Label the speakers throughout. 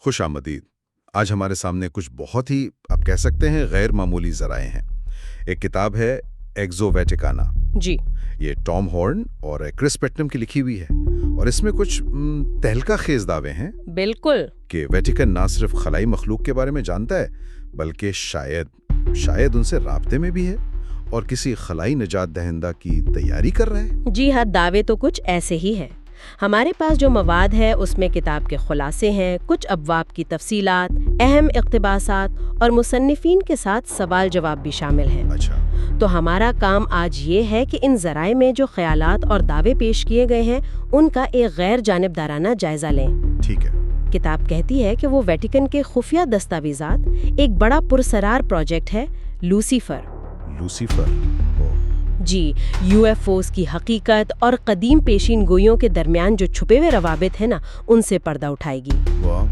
Speaker 1: خوش آمدید۔ آج ہمارے سامنے کچھ بہت ہی آپ کہہ سکتے ہیں غیر معمولی ذرائع ہیں۔ ایک کتاب ہے ایکزو ویٹیکانا۔
Speaker 2: جی
Speaker 1: یہ ٹام ہارن اور کرس پیٹنم کی لکھی ہوئی ہے، اور اس میں کچھ تہلکہ خیز دعوے ہیں
Speaker 2: بالکل
Speaker 1: کہ ویٹیکن نہ صرف خلائی مخلوق کے بارے میں جانتا ہے بلکہ شاید ان سے رابطے میں بھی ہے اور کسی خلائی نجات دہندہ کی تیاری کر رہا ہے۔
Speaker 2: جی ہاں، دعوے تو کچھ ایسے ہی ہیں۔ ہمارے پاس جو مواد ہے اس میں کتاب کے خلاصے ہیں، کچھ ابواب کی تفصیلات، اہم اقتباسات اور مصنفین کے ساتھ سوال جواب بھی شامل ہیں۔
Speaker 1: اچھا،
Speaker 2: تو ہمارا کام آج یہ ہے کہ ان ذرائع میں جو خیالات اور دعوے پیش کیے گئے ہیں ان کا ایک غیر جانبدارانہ جائزہ لیں۔
Speaker 1: ٹھیک ہے۔
Speaker 2: کتاب کہتی ہے کہ وہ ویٹیکن کے خفیہ دستاویزات ایک بڑا پرسرار پروجیکٹ ہے، لوسیفر۔ جی، یو ایف اوز کی حقیقت اور قدیم پیشین گوئیوں کے درمیان جو چھپے ہوئے روابط ہیں نا، ان سے پردہ اٹھائے گی۔
Speaker 1: واہ،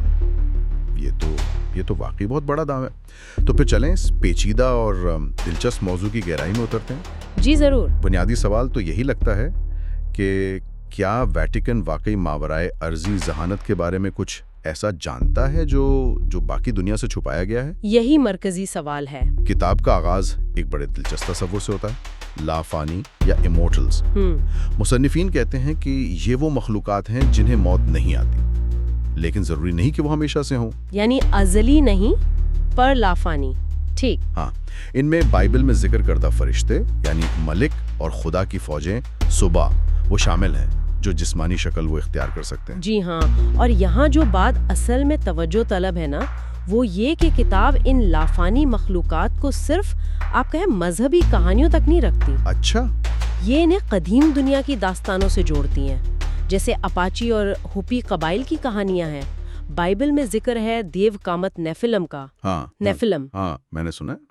Speaker 1: یہ تو واقعی بہت بڑا دعویٰ ہے۔ تو پھر چلیں اس پیچیدہ اور دلچسپ موضوع کی گہرائی میں اترتے ہیں۔
Speaker 2: جی ضرور۔
Speaker 1: بنیادی سوال تو یہی لگتا ہے کہ کیا ویٹیکن واقعی ماورائے ارضی ذہانت کے بارے میں کچھ ایسا جانتا ہے جو باقی دنیا سے چھپایا گیا ہے؟
Speaker 2: یہی مرکزی سوال ہے۔
Speaker 1: کتاب کا آغاز ایک بڑے دلچسپ تصور سے ہوتا ہے، لافانی یا ایمورٹلز۔ مصنفین کہتے ہیں کہ یہ وہ مخلوقات ہیں جنہیں موت نہیں آتی، لیکن ضروری نہیں کہ وہ ہمیشہ سے ہوں۔
Speaker 2: یعنی ازلی نہیں پر لافانی۔ ٹھیک۔
Speaker 1: ہاں، ان میں بائبل میں ذکر کردہ فرشتے یعنی ملک اور خدا کی فوجیں صبح وہ شامل ہیں جو جسمانی شکل وہ اختیار کر سکتے ہیں۔
Speaker 2: جی ہاں، اور یہاں جو بات اصل میں توجہ طلب ہے نا، وہ یہ کہ کتاب ان لافانی مخلوقات کو صرف آپ کہیں مذہبی کہانیوں تک نہیں رکھتی۔
Speaker 1: اچھا،
Speaker 2: یہ انہیں قدیم دنیا کی داستانوں سے جوڑتی ہیں، جیسے اپاچی اور ہوپی قبائل کی کہانیاں ہیں۔ بائبل میں ذکر ہے دیو کامت نیفلم کا۔ نیفلم،
Speaker 1: ہاں میں نے سنا ہے۔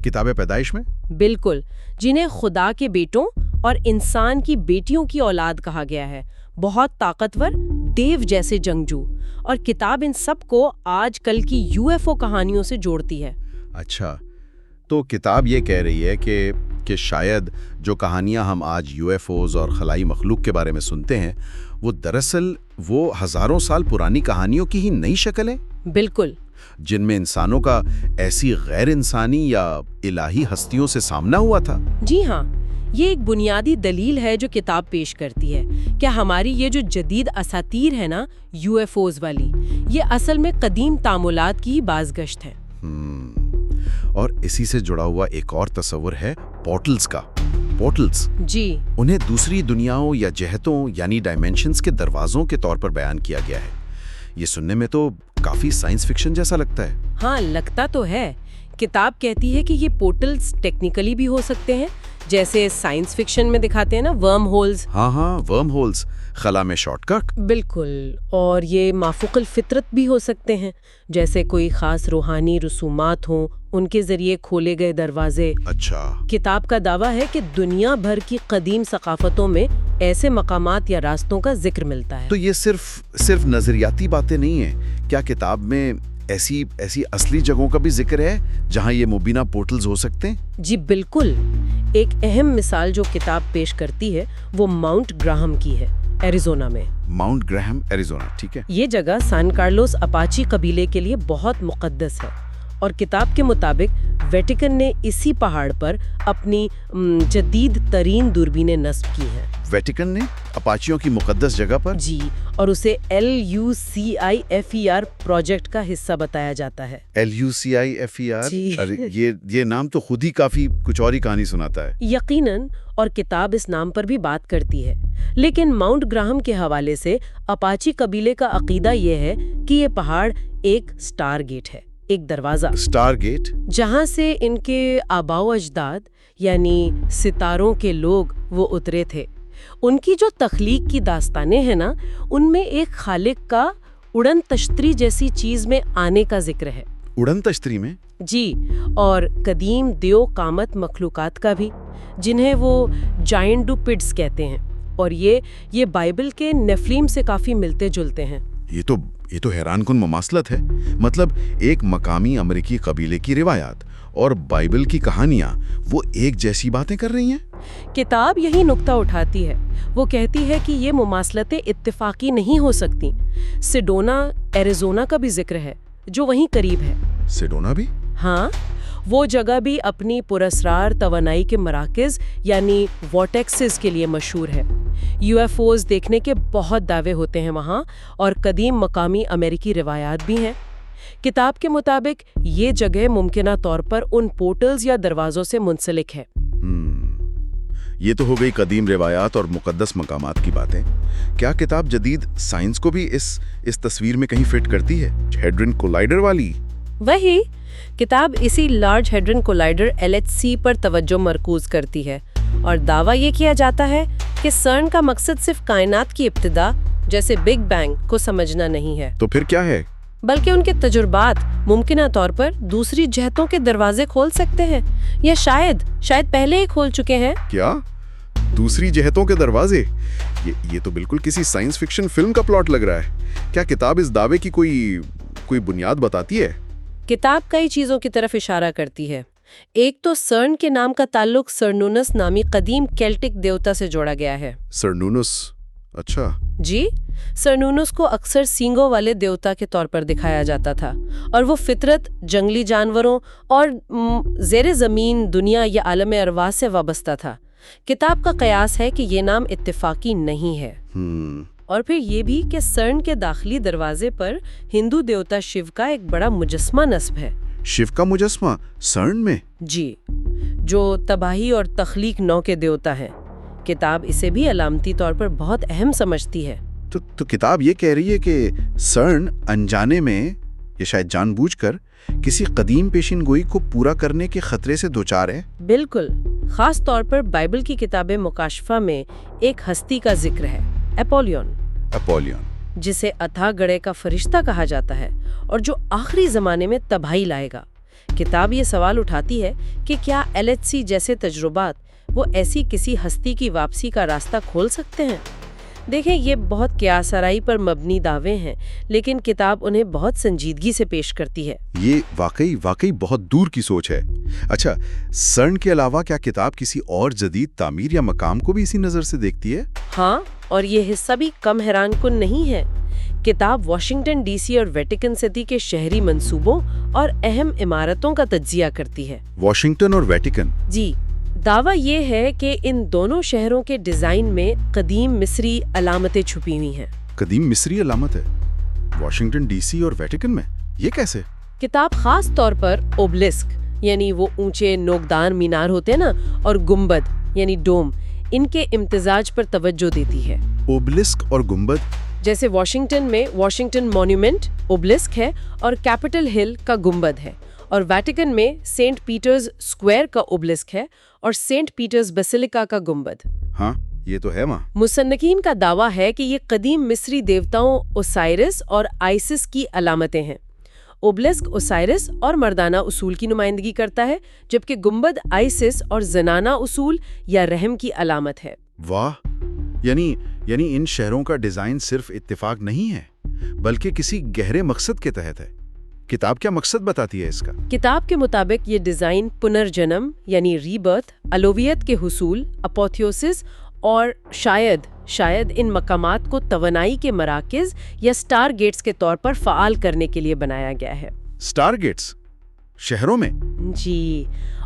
Speaker 1: کتاب پیدائش میں
Speaker 2: بالکل، جنہیں خدا کے بیٹوں اور انسان کی بیٹیوں کی اولاد کہا گیا ہے، بہت طاقتور دیو جیسے جنگجو، اور کتاب ان سب کو آج کل کی یو ایف او کہانیوں سے جوڑتی ہے۔
Speaker 1: اچھا، تو کتاب یہ کہہ رہی ہے کہ شاید جو کہانیاں ہم آج یو ایف اوز اور خلائی مخلوق کے بارے میں سنتے ہیں وہ دراصل وہ ہزاروں سال پرانی کہانیوں کی ہی نئی شکل ہیں۔
Speaker 2: بالکل،
Speaker 1: جن میں انسانوں کا ایسی غیر انسانی یا الہی ہستیوں سے سامنا ہوا تھا۔
Speaker 2: جی ہاں، یہ ایک بنیادی دلیل ہے جو کتاب پیش کرتی ہے کہ ہماری یہ جو جدید اساطیر ہے نا، یو ایف اوز والی، یہ اصل میں قدیم تعاملات کی بازگشت ہے۔
Speaker 1: اور اسی سے جڑا ہوا ایک اور تصور ہے پورٹلز کا۔ پورٹلز
Speaker 2: جی،
Speaker 1: انہیں دوسری دنیاؤں یا جہتوں یعنی ڈائمینشنز کے دروازوں کے طور پر بیان کیا گیا ہے۔ یہ سننے میں تو کافی سائنس فکشن جیسا لگتا ہے۔
Speaker 2: ہاں، لگتا تو ہے۔ کتاب کہتی ہے کہ یہ پورٹلز ٹیکنیکلی بھی ہو سکتے ہیں، جیسے سائنس فکشن میں دکھاتے ہیں نا، ورم ہولز۔
Speaker 1: ہاں، ورم ہولز، خلا میں شارٹ کٹ۔
Speaker 2: بالکل، اور یہ مافوق الفطرت بھی ہو سکتے ہیں، جیسے کوئی خاص روحانی رسومات ہوں، ان کے ذریعے کھولے گئے دروازے۔
Speaker 1: اچھا،
Speaker 2: کتاب کا دعویٰ ہے کہ دنیا بھر کی قدیم ثقافتوں میں ایسے مقامات یا راستوں کا ذکر ملتا ہے۔
Speaker 1: تو یہ صرف نظریاتی باتیں نہیں ہیں، کیا کتاب میں ایسی اصلی جگہوں کا بھی ذکر ہے جہاں یہ مبینہ پورٹلز ہو سکتے ہیں؟
Speaker 2: جی بالکل، ایک اہم مثال جو کتاب پیش کرتی ہے وہ ماؤنٹ گراہم کی ہے، ایریزونا میں۔
Speaker 1: ماؤنٹ گراہم، ایریزونا، ٹھیک ہے۔
Speaker 2: یہ جگہ سان کارلوس اپاچی قبیلے کے لیے بہت مقدس ہے، اور کتاب کے مطابق ویٹیکن نے اسی پہاڑ پر اپنی جدید ترین دوربینیں نصب کی ہیں۔
Speaker 1: ویٹیکن نے اپاچیوں کی مقدس جگہ پر؟
Speaker 2: جی، اور اسے LUCIFER پروجیکٹ کا حصہ بتایا جاتا ہے۔
Speaker 1: LUCIFER؟
Speaker 2: جی،
Speaker 1: یہ نام تو خود ہی کافی کچھ اور ہی کہانی سناتا ہے۔
Speaker 2: یقیناً، اور کتاب اس نام پر بھی بات کرتی ہے، لیکن ماؤنٹ گراہم کے حوالے سے اپاچی قبیلے کا عقیدہ یہ ہے کہ یہ پہاڑ ایک سٹار گیٹ ہے، ایک دروازہ،
Speaker 1: سٹار گیٹ،
Speaker 2: جہاں سے ان کے آباء و اجداد یعنی ستاروں کے لوگ وہ اترے تھے۔ ان کی جو تخلیق کی داستانیں ہیں نا، ان میں ایک خالق کا اڑن تشتری جیسی چیز میں آنے کا ذکر ہے۔
Speaker 1: اڑن تشتری میں؟
Speaker 2: جی، اور قدیم دیو کامت مخلوقات کا بھی، جنہیں وہ جائنٹوپڈز کہتے ہیں، اور یہ بائبل کے نیفلیم سے کافی ملتے جلتے ہیں۔
Speaker 1: یہ تو حیران کن مماثلت ہے، مطلب ایک مقامی امریکی قبیلے کی روایات اور بائبل کی کہانیاں وہ ایک جیسی باتیں کر رہی ہیں؟
Speaker 2: کتاب یہی نقطہ اٹھاتی ہے. وہ کہتی ہے کہ یہ مماثلتیں اتفاقی نہیں ہو سکتی. سیڈونا ایریزونا کا بھی ذکر ہے جو وہیں قریب ہے.
Speaker 1: سیڈونا بھی؟
Speaker 2: ہاں، وہ جگہ بھی اپنی پراسرار توانائی کے مراکز یعنی وارٹیکسز کے لیے مشہور ہے. یو ایف اوز دیکھنے کے بہت دعوے ہوتے ہیں وہاں، اور قدیم مقامی امریکی روایات بھی ہیں. کتاب کے مطابق یہ جگہ ممکنہ طور پر ان پورٹلز یا دروازوں سے منسلک ہے.
Speaker 1: یہ تو ہو گئی قدیم روایات اور مقدس مقامات کی باتیں. کیا کتاب جدید سائنس کو بھی اس تصویر میں کہیں فٹ کرتی ہے؟ ہیڈرن کولائیڈر والی؟
Speaker 2: وہی کتاب اسی لارج ہیڈرن کولائیڈر LHC پر توجہ مرکوز کرتی ہے، اور دعویٰ یہ کیا جاتا ہے کہ سرن کا مقصد صرف کائنات کی ابتدا جیسے بگ بینگ کو سمجھنا نہیں ہے.
Speaker 1: تو پھر کیا ہے؟
Speaker 2: بلکہ ان کے تجربات ممکنہ طور پر دوسری جہتوں کے دروازے کھول سکتے ہیں، یا شاید پہلے ہی کھول چکے ہیں.
Speaker 1: کیا دوسری جہتوں کے دروازے؟ یہ تو بالکل کسی سائنس فکشن فلم کا پلاٹ لگ رہا ہے. کیا کتاب اس دعوے کی کوئی بنیاد بتاتی ہے؟
Speaker 2: کتاب کئی چیزوں کی طرف اشارہ کرتی ہے. ایک تو سرن کے نام کا تعلق سرنونس نامی قدیم کیلٹک دیوتا سے جوڑا گیا ہے.
Speaker 1: سرنونس؟ اچھا.
Speaker 2: جی، سرنونس کو اکثر سینگوں والے دیوتا کے طور پر دکھایا جاتا تھا، اور وہ فطرت، جنگلی جانوروں اور زیر زمین دنیا یا عالم ارواح سے وابستہ تھا. کتاب کا قیاس ہے کہ یہ نام اتفاقی نہیں ہے. اور پھر یہ بھی کہ سرن کے داخلی دروازے پر ہندو دیوتا شیو کا ایک بڑا مجسمہ نصب ہے.
Speaker 1: شیو کا مجسمہ سرن میں؟
Speaker 2: جی، جو تباہی اور تخلیق نو کے دیوتا ہیں. کتاب اسے بھی علامتی طور پر بہت اہم سمجھتی ہے.
Speaker 1: تو کتاب یہ کہہ رہی ہے کہ سرن انجانے میں یا شاید جان بوجھ کر کسی قدیم پیشین گوئی کو پورا کرنے کے خطرے سے دوچار ہے؟
Speaker 2: بالکل. خاص طور پر بائبل کی کتاب مکاشفہ میں ایک ہستی کا ذکر ہے، اپولیون، جسے اتھا گڑھے کا فرشتہ کہا جاتا ہے اور جو آخری زمانے میں تباہی لائے گا. کتاب یہ سوال اٹھاتی ہے کہ کیا LHC جیسے تجربات وہ ایسی کسی ہستی کی واپسی کا راستہ کھول سکتے ہیں؟ دیکھیں، یہ بہت قیاس آرائی پر مبنی دعوے ہیں، لیکن کتاب انہیں بہت سنجیدگی سے پیش کرتی ہے. یہ
Speaker 1: واقعی بہت دور کی سوچ ہے. اچھا، سرن کے علاوہ کیا کتاب کسی اور جدید تعمیر یا مقام کو بھی اسی نظر سے دیکھتی ہے؟
Speaker 2: ہاں، اور یہ حصہ بھی کم حیران کن نہیں ہے. کتاب واشنگٹن DC اور ویٹیکن سٹی کے شہری منصوبوں اور اہم عمارتوں کا تجزیہ کرتی ہے.
Speaker 1: واشنگٹن اور ویٹیکن؟ جی.
Speaker 2: دعویٰ یہ ہے کہ ان دونوں شہروں کے ڈیزائن میں قدیم مصری علامتیں چھپی ہوئی ہیں.
Speaker 1: قدیم مصری علامت ہے واشنگٹن DC اور ویٹیکن میں؟ یہ کیسے؟
Speaker 2: کتاب خاص طور پر اوبلسک یعنی وہ اونچے نوکدار مینار ہوتے ہیں نا، اور گنبد یعنی ڈوم، ان کے امتزاج پر توجہ دیتی ہے.
Speaker 1: اوبلسک اور گنبد؟
Speaker 2: جیسے واشنگٹن میں واشنگٹن مونومنٹ اوبلسک ہے اور کیپٹل ہل کا گنبد ہے، اور ویٹیکن میں سینٹ پیٹرز اسکوائر کا اوبلسک ہے اور سینٹ پیٹرز بیسیلیکا کا گنبد.
Speaker 1: ہاں، یہ تو ہے وہاں.
Speaker 2: مصنفین کا دعویٰ ہے کہ یہ قدیم مصری دیوتاؤں اوسائرس اور آئسس کی علامتیں ہیں. اوبلسک اوسائرس اور مردانہ اصول کی نمائندگی کرتا ہے، جبکہ گنبد آئسس اور زنانہ اصول یا رحم کی علامت ہے.
Speaker 1: واہ، یعنی ان شہروں کا ڈیزائن صرف اتفاق نہیں ہے بلکہ کسی گہرے مقصد کے تحت ہے. کتاب کیا مقصد بتاتی ہے اس کا؟
Speaker 2: کتاب کے مطابق یہ ڈیزائن پنرجنم یعنی ری برتھ، الوہیت کے حصول، اپوتھیوسس، اور شاید ان مقامات کو توانائی کے مراکز یا سٹار گیٹس کے طور پر فعال کرنے کے لیے بنایا گیا ہے.
Speaker 1: سٹار گیٹس شہروں میں؟
Speaker 2: جی،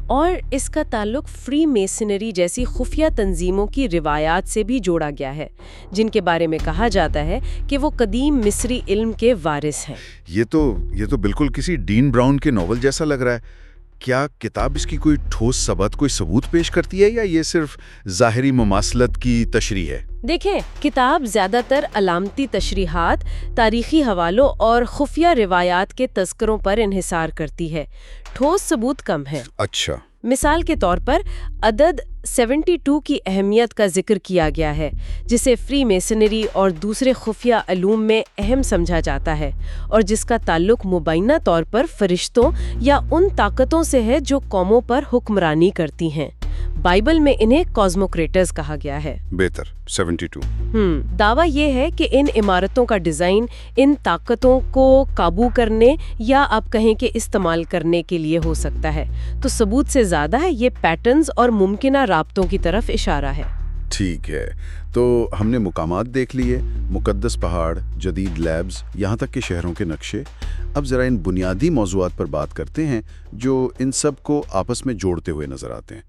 Speaker 2: اور اس کا تعلق فری میسنری جیسی خفیہ تنظیموں کی روایات سے بھی جوڑا گیا ہے، جن کے بارے میں کہا جاتا ہے کہ وہ قدیم مصری علم کے وارث ہیں.
Speaker 1: یہ تو بالکل کسی ڈین براؤن کے ناول جیسا لگ رہا ہے. کیا کتاب اس کی کوئی ٹھوس ثبوت پیش کرتی ہے یا یہ صرف ظاہری مماثلت کی تشریح ہے؟
Speaker 2: دیکھیں، کتاب زیادہ تر علامتی تشریحات، تاریخی حوالوں اور خفیہ روایات کے تذکروں پر انحصار کرتی ہے. ٹھوس ثبوت کم ہے.
Speaker 1: اچھا.
Speaker 2: مثال کے طور پر عدد 72 کی اہمیت کا ذکر کیا گیا ہے، جسے فری میسنری اور دوسرے خفیہ علوم میں اہم سمجھا جاتا ہے، اور جس کا تعلق مبینہ طور پر فرشتوں یا ان طاقتوں سے ہے جو قوموں پر حکمرانی کرتی ہیں. بائبل میں انہیں کازموکریٹرز کہا گیا ہے۔
Speaker 1: بہتر 72۔
Speaker 2: دعویٰ یہ ہے کہ ان عمارتوں کا ڈیزائن ان طاقتوں کو قابو کرنے یا آپ کہیں کہ استعمال کرنے کے لیے ہو سکتا ہے، تو ثبوت سے زیادہ ہے یہ پیٹرنز اور ممکنہ رابطوں کی طرف اشارہ ہے۔
Speaker 1: ٹھیک ہے، تو ہم نے مقامات دیکھ لیے، مقدس پہاڑ، جدید لیبز، یہاں تک کہ شہروں کے نقشے۔ اب ذرا ان بنیادی موضوعات پر بات کرتے ہیں جو ان سب کو آپس میں جوڑتے ہوئے نظر آتے ہیں۔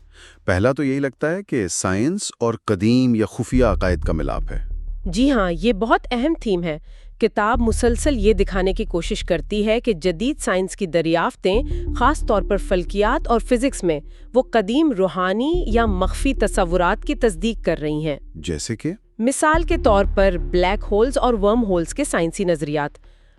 Speaker 1: پہلا تو یہی لگتا ہے کہ سائنس اور قدیم یا خفیہ عقائد کا ملاپ ہے۔
Speaker 2: جی ہاں، یہ بہت اہم تھیم ہے۔ کتاب مسلسل یہ دکھانے کی کوشش کرتی ہے کہ جدید سائنس کی دریافتیں، خاص طور پر فلکیات اور فزکس میں، وہ قدیم روحانی یا مخفی تصورات کی تصدیق کر رہی ہیں۔
Speaker 1: جیسے کہ
Speaker 2: مثال کے طور پر بلیک ہولز اور ورم ہولز کے سائنسی نظریات۔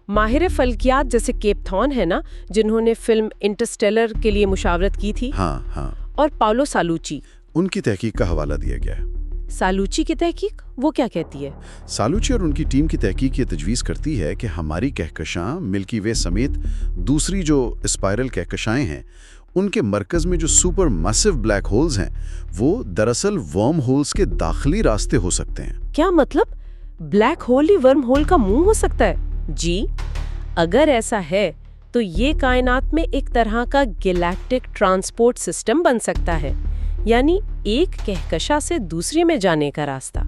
Speaker 2: ماہر فلکیات جیسے کیپ تھارن ہے نا، جنہوں نے فلم انٹرسٹیلر کے لیے مشاورت کی تھی،
Speaker 1: ہاں،
Speaker 2: اور پاولو سالوچی،
Speaker 1: ان کی تحقیق کا حوالہ دیا گیا ہے۔
Speaker 2: سالوچی کی تحقیق وہ کیا کہتی ہے؟
Speaker 1: سالوچی اور ان کی ٹیم کی تحقیق یہ تجویز کرتی ہے کہ ہماری کہکشاں ملکی وے سمیت دوسری جو اسپائرل کہکشائیں ہیں، ان کے مرکز میں جو سپر میسو بلیک ہولز ہیں، وہ دراصل ورم ہولز کے داخلی راستے ہو سکتے ہیں۔
Speaker 2: کیا مطلب؟ بلیک ہول ہی ورم ہول کا منہ ہو سکتا ہے؟ جی، اگر ایسا ہے تو یہ کائنات میں ایک طرح کا گیلیکٹک ٹرانسپورٹ سسٹم بن سکتا ہے، یعنی ایک کہکشاں سے دوسرے میں جانے کا راستہ۔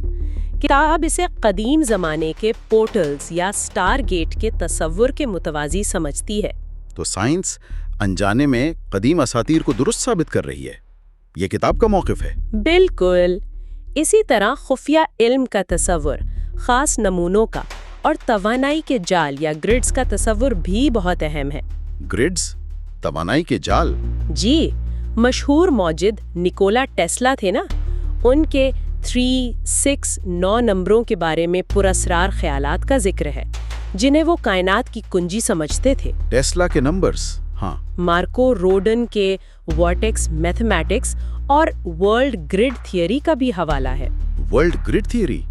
Speaker 2: کتاب اسے قدیم زمانے کے پورٹلز یا سٹار گیٹ کے تصور کے متوازی سمجھتی ہے۔
Speaker 1: تو سائنس انجانے میں قدیم اساطیر کو درست ثابت کر رہی ہے، یہ کتاب کا موقف ہے۔
Speaker 2: بالکل اسی طرح خفیہ علم کا تصور، خاص نمونوں کا، اور توانائی کے جال یا گرڈز کا تصور بھی بہت اہم ہے۔
Speaker 1: گرڈز؟ توانائی کے جال؟
Speaker 2: جی، مشہور موجد نکولا ٹیسلا تھے نا، ان کے 3، 6، 9 نمبروں کے بارے میں پراسرار خیالات کا ذکر ہے، جنہیں وہ کائنات کی کنجی سمجھتے تھے۔
Speaker 1: ٹیسلا کے نمبرز؟ ہاں۔
Speaker 2: مارکو روڈن کے وارٹیکس میتھمیٹکس اور ورلڈ گرڈ تھیوری کا بھی حوالہ ہے۔
Speaker 1: ورلڈ گرڈ تھیوری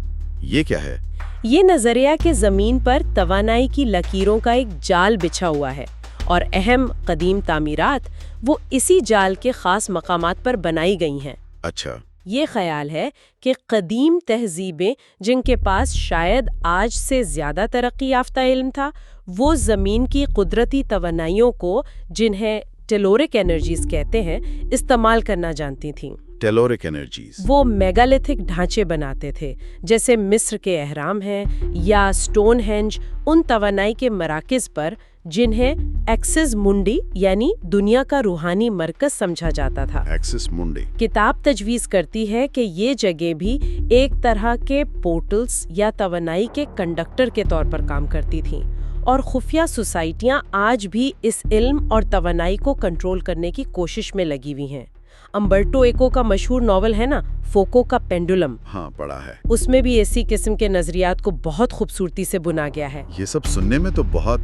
Speaker 1: یہ کیا ہے؟
Speaker 2: یہ نظریہ کہ زمین پر توانائی کی لکیروں کا ایک جال بچھا ہوا ہے، اور اہم قدیم تعمیرات وہ اسی جال کے خاص مقامات پر بنائی گئی ہیں۔
Speaker 1: اچھا۔
Speaker 2: یہ خیال ہے کہ قدیم تہذیبیں جن کے پاس شاید آج سے زیادہ ترقی یافتہ علم تھا، وہ زمین کی قدرتی توانائیوں کو، جنہیں ٹیلورک انرجیز کہتے ہیں، استعمال کرنا جانتی تھیں۔
Speaker 1: ٹیلورک انرجیز؟ وہ
Speaker 2: میگالیتھک ڈھانچے بناتے تھے، جیسے مصر کے اہرام ہیں یا سٹون ہینج، ان توانائی کے مراکز پر جنہیں ایکسس منڈی یعنی دنیا کا روحانی مرکز سمجھا جاتا تھا۔
Speaker 1: ایکسس منڈی۔
Speaker 2: کتاب تجویز کرتی ہے کہ یہ جگہ بھی ایک طرح کے پورٹلز یا توانائی کے کنڈکٹر کے طور پر کام کرتی تھیں، اور خفیہ سوسائٹیاں آج بھی اس علم اور توانائی کو کنٹرول کرنے کی کوشش میں لگی ہوئی ہیں۔ امبرٹو ایکو کا مشہور ناول ہے نا، فوکو کا پینڈولم،
Speaker 1: ہاں پڑھا ہے۔
Speaker 2: اس میں بھی اسی قسم کے نظریات کو بہت خوبصورتی سے بنا گیا ہے۔
Speaker 1: یہ سب سننے میں تو بہت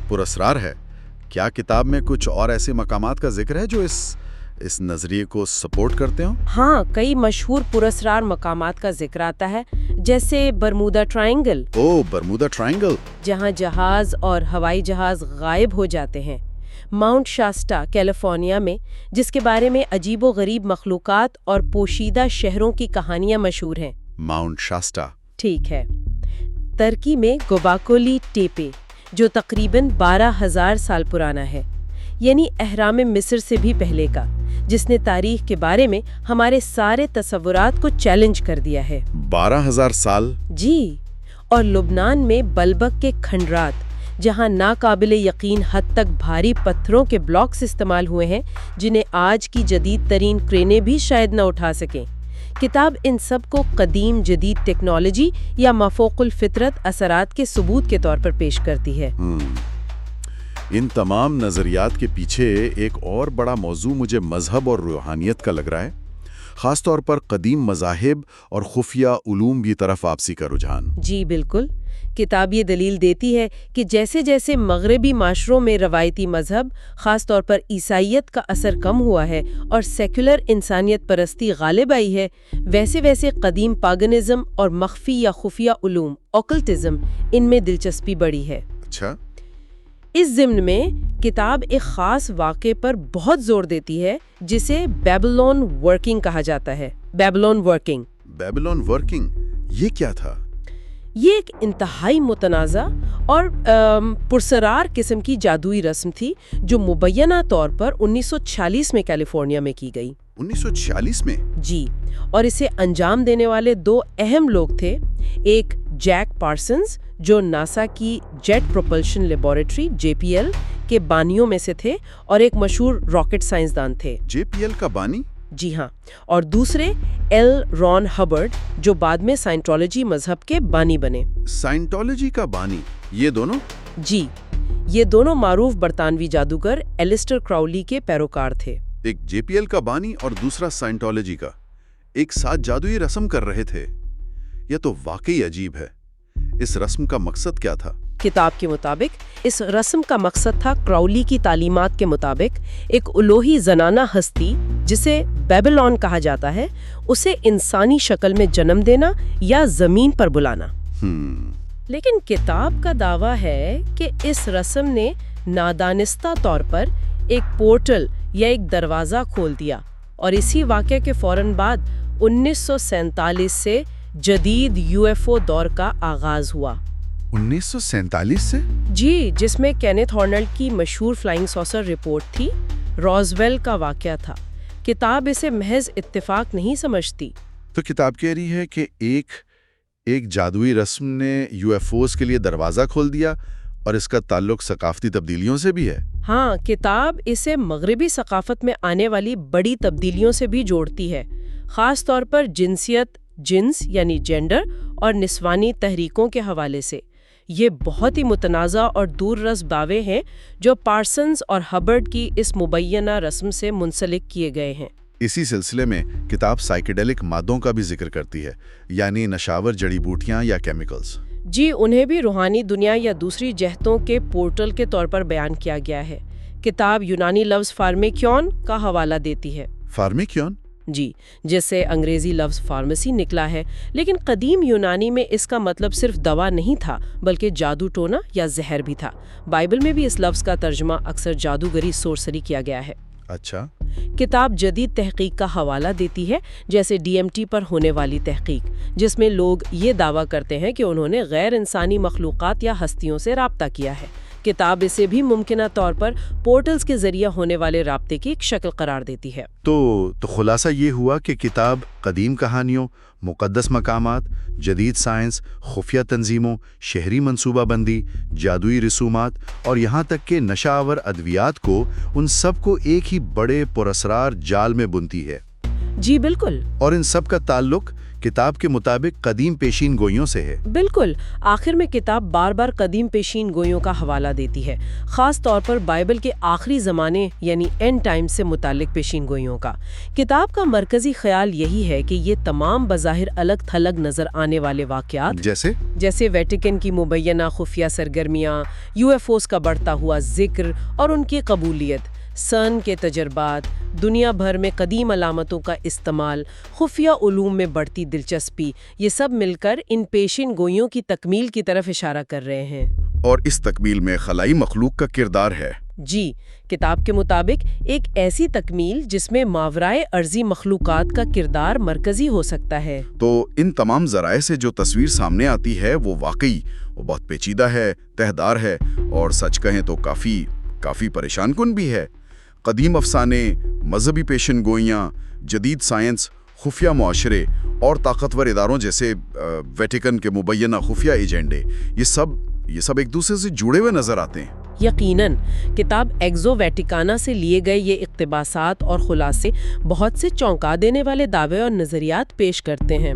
Speaker 1: پراسرار ہے۔ کیا کتاب میں کچھ اور ایسے مقامات کا ذکر ہے جو اس نظریے کو سپورٹ کرتے ہوں؟
Speaker 2: ہاں، کئی مشہور پراسرار مقامات کا ذکر آتا ہے، جیسے برمودا ٹرائنگل۔
Speaker 1: برمودا ٹرائنگل،
Speaker 2: جہاں جہاز اور ہوائی جہاز غائب ہو جاتے ہیں۔ ماؤنٹ شاسٹا کیلیفورنیا میں، جس کے بارے میں عجیب و غریب مخلوقات اور پوشیدہ شہروں کی کہانیاں مشہور ہیں۔
Speaker 1: ماؤنٹ شاسٹا،
Speaker 2: ٹھیک ہے۔ ترکی میں گوباکولی ٹیپے، جو تقریباً 12,000 سال پرانا ہے، یعنی اہرام مصر سے بھی پہلے کا، جس نے تاریخ کے بارے میں ہمارے سارے تصورات کو چیلنج کر دیا ہے۔
Speaker 1: 12,000 سال؟
Speaker 2: جی، اور لبنان میں بلبک کے کھنڈرات، جہاں ناقابل یقین حد تک بھاری پتھروں کے بلاکس استعمال ہوئے ہیں، جنہیں آج کی جدید ترین کرینیں بھی شاید نہ اٹھا سکیں۔ کتاب ان سب کو قدیم جدید ٹیکنالوجی یا مافوق الفطرت اثرات کے ثبوت کے طور پر پیش کرتی ہے۔
Speaker 1: ان تمام نظریات کے پیچھے ایک اور بڑا موضوع مجھے مذہب اور روحانیت کا لگ رہا ہے، خاص طور پر قدیم مذاہب اور خفیہ علوم کی طرف واپسی کا رجحان۔
Speaker 2: جی بالکل، کتاب یہ دلیل دیتی ہے کہ جیسے جیسے مغربی معاشروں میں روایتی مذہب، خاص طور پر عیسائیت کا اثر کم ہوا ہے اور سیکولر انسانیت پرستی غالب آئی ہے، ویسے ویسے قدیم پاگنزم اور مخفی یا خفیہ علوم اوکلٹزم ان میں دلچسپی بڑھی ہے۔
Speaker 1: اچھا۔
Speaker 2: اس ضمن میں کتاب ایک خاص واقعے پر بہت زور دیتی ہے جسے بیبلون ورکنگ کہا جاتا ہے۔ بیبلون
Speaker 1: ورکنگ یہ کیا تھا؟
Speaker 2: یہ ایک انتہائی متنازع اور پرسرار قسم کی جادوئی رسم تھی جو مبینہ طور پر 1946 میں کیلیفورنیا میں کی گئی۔
Speaker 1: 1946 میں؟
Speaker 2: جی، اور اسے انجام دینے والے دو اہم لوگ تھے، ایک جیک پارسنز جو ناسا کی جیٹ پروپلشن لیبارٹری JPL کے بانیوں میں سے تھے اور ایک مشہور راکٹ سائنسدان تھے۔
Speaker 1: JPL کا بانی؟
Speaker 2: جی ہاں، اور دوسرے ایل رون ہبرڈ جو بعد میں سائنٹولوجی مذہب کے بانی بنے۔
Speaker 1: سائنٹولوجی کا بانی یہ دونوں؟
Speaker 2: جی، یہ دونوں معروف برطانوی جادوگر ایلسٹر کراؤلی کے پیروکار تھے۔
Speaker 1: ایک JPL کا بانی اور دوسرا سائنٹولوجی کا، ایک ساتھ جادوئی رسم کر رہے تھے۔ یہ تو واقعی عجیب ہے۔ اس رسم کا مقصد کیا تھا؟
Speaker 2: کتاب کے مطابق اس رسم کا مقصد تھا کراؤلی کی تعلیمات کے مطابق ایک الوہی زنانہ ہستی جسے بیبلون کہا جاتا ہے اسے انسانی شکل میں جنم دینا یا زمین پر بلانا۔ لیکن کتاب کا دعویٰ ہے کہ اس رسم نے نادانستہ طور پر ایک پورٹل یا ایک دروازہ کھول دیا اور اسی واقعے کے فوراً بعد 1947 سے جدید UFO دور کا آغاز ہوا۔
Speaker 1: 1947 سے؟
Speaker 2: جی، جس میں کینتھ ہارنلڈ کی مشہور فلائنگ سوسر رپورٹ تھی، روزویل کا واقعہ تھا۔ کتاب اسے محض اتفاق نہیں سمجھتی۔
Speaker 1: تو کتاب کہہ رہی ہے کہ ایک جادوئی رسم نے UFOs کے لیے دروازہ کھول دیا اور اس کا تعلق ثقافتی تبدیلیوں سے بھی ہے۔
Speaker 2: ہاں، کتاب اسے مغربی ثقافت میں آنے والی بڑی تبدیلیوں سے بھی جوڑتی ہے، خاص طور پر جنسیت، جنس یعنی جینڈر اور نسوانی تحریکوں کے حوالے سے۔ یہ بہت ہی متنازع اور دور رس دعوے ہیں جو پارسنز اور ہبرڈ کی اس مبینہ رسم سے منسلک کیے گئے ہیں۔
Speaker 1: اسی سلسلے میں کتاب سائیکیڈیلک مادوں کا بھی ذکر کرتی ہے، یعنی نشاور جڑی بوٹیاں یا کیمیکلز۔
Speaker 2: جی، انہیں بھی روحانی دنیا یا دوسری جہتوں کے پورٹل کے طور پر بیان کیا گیا ہے۔ کتاب یونانی لفظ فارمیکیون کا حوالہ دیتی ہے۔
Speaker 1: فارمیکیون؟
Speaker 2: جی، جس سے انگریزی لفظ فارمیسی نکلا ہے، لیکن قدیم یونانی میں اس کا مطلب صرف دوا نہیں تھا بلکہ جادو ٹونا یا زہر بھی تھا۔ بائبل میں بھی اس لفظ کا ترجمہ اکثر جادوگری سورسری کیا گیا ہے۔
Speaker 1: اچھا۔
Speaker 2: کتاب جدید تحقیق کا حوالہ دیتی ہے، جیسے DMT پر ہونے والی تحقیق، جس میں لوگ یہ دعویٰ کرتے ہیں کہ انہوں نے غیر انسانی مخلوقات یا ہستیوں سے رابطہ کیا ہے۔ کتاب اسے بھی ممکنہ طور پر پورٹلز کے ذریعے ہونے والے رابطے کی ایک شکل قرار دیتی ہے۔ تو
Speaker 1: خلاصہ یہ ہوا کہ کتاب قدیم کہانیوں، مقدس مقامات، جدید سائنس، خفیہ تنظیموں، شہری منصوبہ بندی، جادوئی رسومات اور یہاں تک کہ نشہ آور ادویات کو، ان سب کو ایک ہی بڑے پراسرار جال میں بنتی ہے۔
Speaker 2: جی بالکل۔
Speaker 1: اور ان سب کا تعلق کتاب کے مطابق قدیم پیشین گوئیوں سے ہے۔
Speaker 2: بالکل، آخر میں کتاب بار بار قدیم پیشین گوئیوں کا حوالہ دیتی ہے، خاص طور پر بائبل کے آخری زمانے یعنی اینڈ ٹائم سے متعلق پیشین گوئیوں کا۔ کتاب کا مرکزی خیال یہی ہے کہ یہ تمام بظاہر الگ تھلگ نظر آنے والے واقعات جیسے ویٹیکن کی مبینہ خفیہ سرگرمیاں، UFOs کا بڑھتا ہوا ذکر اور ان کی قبولیت، سن کے تجربات، دنیا بھر میں قدیم علامتوں کا استعمال، خفیہ علوم میں بڑھتی دلچسپی، یہ سب مل کر ان پیشین گوئیوں کی تکمیل کی طرف اشارہ کر رہے ہیں۔
Speaker 1: اور اس تکمیل میں خلائی مخلوق کا کردار ہے۔
Speaker 2: جی، کتاب کے مطابق ایک ایسی تکمیل جس میں ماورائے ارضی مخلوقات کا کردار مرکزی ہو سکتا ہے۔
Speaker 1: تو ان تمام ذرائع سے جو تصویر سامنے آتی ہے وہ واقعی بہت پیچیدہ ہے، تہدار ہے اور سچ کہیں تو کافی پریشان کن بھی ہے۔ قدیم افسانے، مذہبی پیشن گوئیاں، جدید سائنس، خفیہ معاشرے اور طاقتور اداروں جیسے ویٹیکن کے مبینہ خفیہ ایجنڈے، یہ سب ایک دوسرے سے جڑے ہوئے نظر آتے ہیں۔
Speaker 2: یقیناً کتاب ایگزو ویٹیکانا سے لیے گئے یہ اقتباسات اور خلاصے بہت سے چونکا دینے والے دعوے اور نظریات پیش کرتے ہیں۔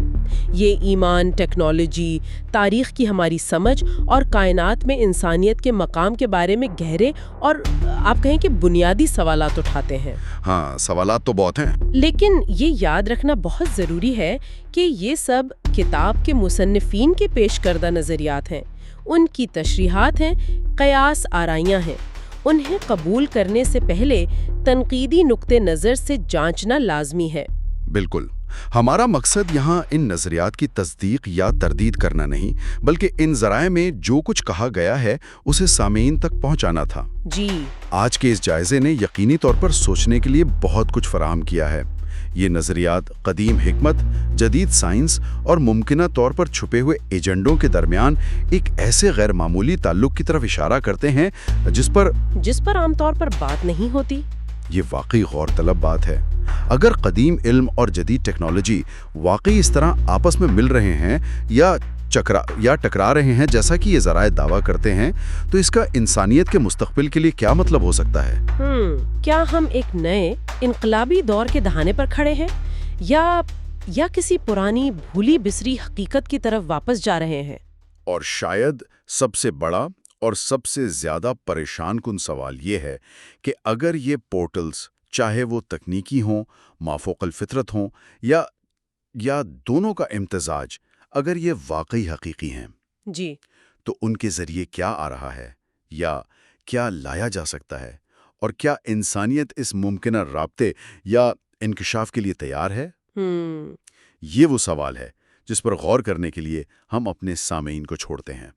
Speaker 2: یہ ایمان، ٹیکنالوجی، تاریخ کی ہماری سمجھ اور کائنات میں انسانیت کے مقام کے بارے میں گہرے اور آپ کہیں کہ بنیادی سوالات اٹھاتے ہیں۔
Speaker 1: ہاں، سوالات تو بہت ہیں،
Speaker 2: لیکن یہ یاد رکھنا بہت ضروری ہے کہ یہ سب کتاب کے مصنفین کے پیش کردہ نظریات ہیں، ان کی تشریحات ہیں، قیاس آرائیاں ہیں۔ انہیں قبول کرنے سے پہلے تنقیدی نقطہ نظر سے جانچنا لازمی ہے۔
Speaker 1: بالکل۔ ہمارا مقصد یہاں ان نظریات کی تصدیق یا تردید کرنا نہیں، بلکہ ان ذرائع میں جو کچھ کہا گیا ہے اسے سامعین تک پہنچانا تھا۔
Speaker 2: جی،
Speaker 1: آج کے اس جائزے نے یقینی طور پر سوچنے کے لیے بہت کچھ فراہم کیا ہے۔ یہ نظریات قدیم حکمت، جدید سائنس اور ممکنہ طور پر چھپے ہوئے ایجنڈوں کے درمیان ایک ایسے غیر معمولی تعلق کی طرف اشارہ کرتے ہیں جس پر
Speaker 2: عام طور پر بات نہیں ہوتی۔
Speaker 1: یہ واقعی غور طلب بات ہے۔ اگر قدیم علم اور جدید ٹیکنالوجی واقعی اس طرح آپس میں مل رہے ہیں یا ٹکرا رہے ہیں جیسا کہ یہ ذرائع دعویٰ کرتے ہیں، تو اس کا انسانیت کے مستقبل کے لیے کیا مطلب ہو سکتا ہے؟
Speaker 2: کیا ہم ایک نئے انقلابی دور کے دہانے پر کھڑے ہیں یا کسی پرانی بھولی بسری حقیقت کی طرف واپس جا رہے ہیں؟
Speaker 1: اور شاید سب سے بڑا اور سب سے زیادہ پریشان کن سوال یہ ہے کہ اگر یہ پورٹلز، چاہے وہ تکنیکی ہوں، مافوق الفطرت ہوں یا دونوں کا امتزاج، اگر یہ واقعی حقیقی ہیں،
Speaker 2: جی،
Speaker 1: تو ان کے ذریعے کیا آ رہا ہے یا کیا لایا جا سکتا ہے، اور کیا انسانیت اس ممکنہ رابطے یا انکشاف کے لیے تیار ہے؟ یہ وہ سوال ہے جس پر غور کرنے کے لیے ہم اپنے سامعین کو چھوڑتے ہیں۔